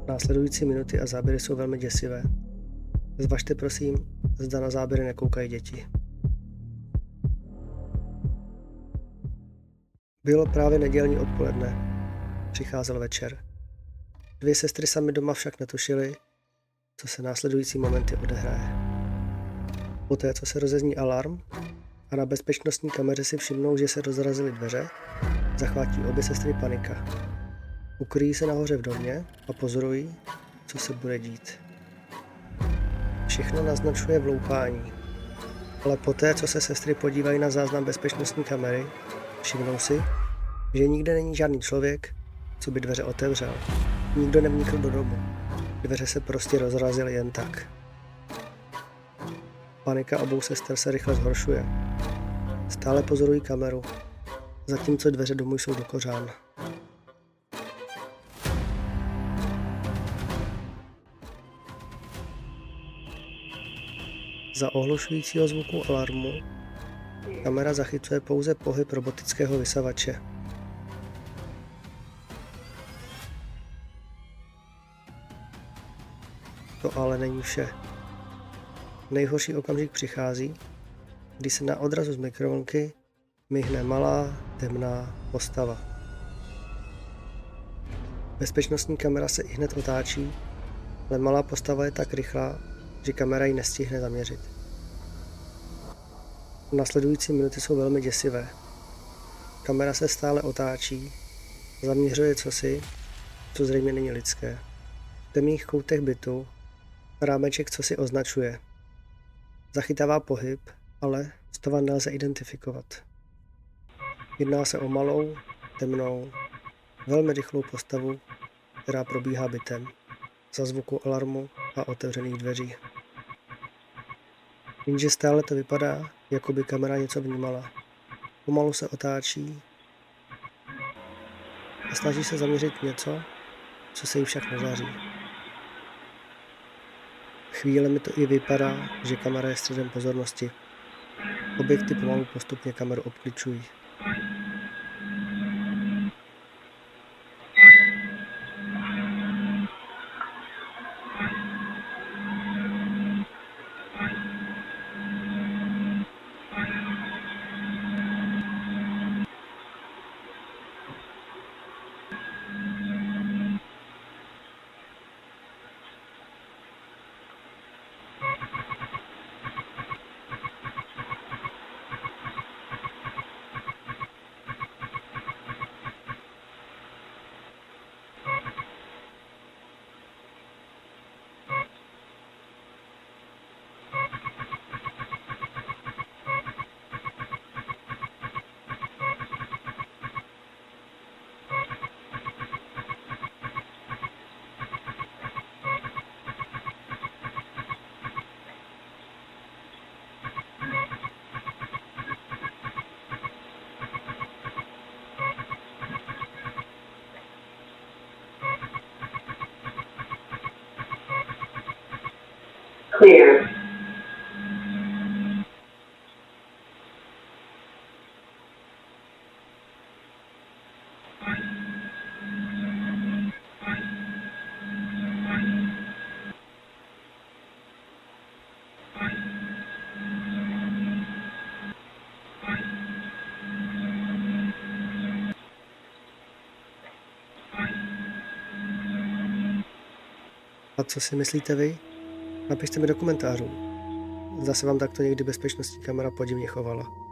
Následující minuty a záběry jsou velmi děsivé. Zvažte prosím, zda na záběry nekoukají děti. Bylo právě nedělní odpoledne. Přicházel večer. Dvě sestry samy doma však netušily, co se následující momenty odehraje. Poté, co se rozezní alarm a na bezpečnostní kameře si všimnou, že se rozrazily dveře, zachvátí obě sestry panika. Ukryjí se nahoře v domě a pozorují, co se bude dít. Všechno naznačuje vloupání, ale poté, co se sestry podívají na záznam bezpečnostní kamery, všimnou si, že nikde není žádný člověk, co by dveře otevřel. Nikdo nevnikl do domu. Dveře se prostě rozrazily jen tak. Panika obou sester se rychle zhoršuje. Stále pozorují kameru, zatímco dveře domu jsou do kořán. Za ohlušujícího zvuku alarmu kamera zachycuje pouze pohyb robotického vysavače. To ale není vše. Nejhorší okamžik přichází, kdy se na odrazu z mikrovlnky myhne malá, temná postava. Bezpečnostní kamera se ihned otáčí, ale malá postava je tak rychlá, že kamera ji nestihne zaměřit. Následující minuty jsou velmi děsivé. Kamera se stále otáčí, zaměřuje cosi, co zřejmě není lidské. V temných koutech bytu rámeček cosi označuje. Zachytává pohyb, ale postava nelze identifikovat. Jedná se o malou, temnou, velmi rychlou postavu, která probíhá bytem, za zvuku alarmu a otevřených dveří. Jenže stále to vypadá, jako by kamera něco vnímala. Pomalu se otáčí a snaží se zaměřit něco, co se jí však nedaří. Chvílemi to i vypadá, že kamera je středem pozornosti. Objekty pomalu postupně kameru obklíčují. Clear. A co si myslíte vy? Napište mi do komentářů. Zda se vám takto někdy bezpečnostní kamera podivně chovala.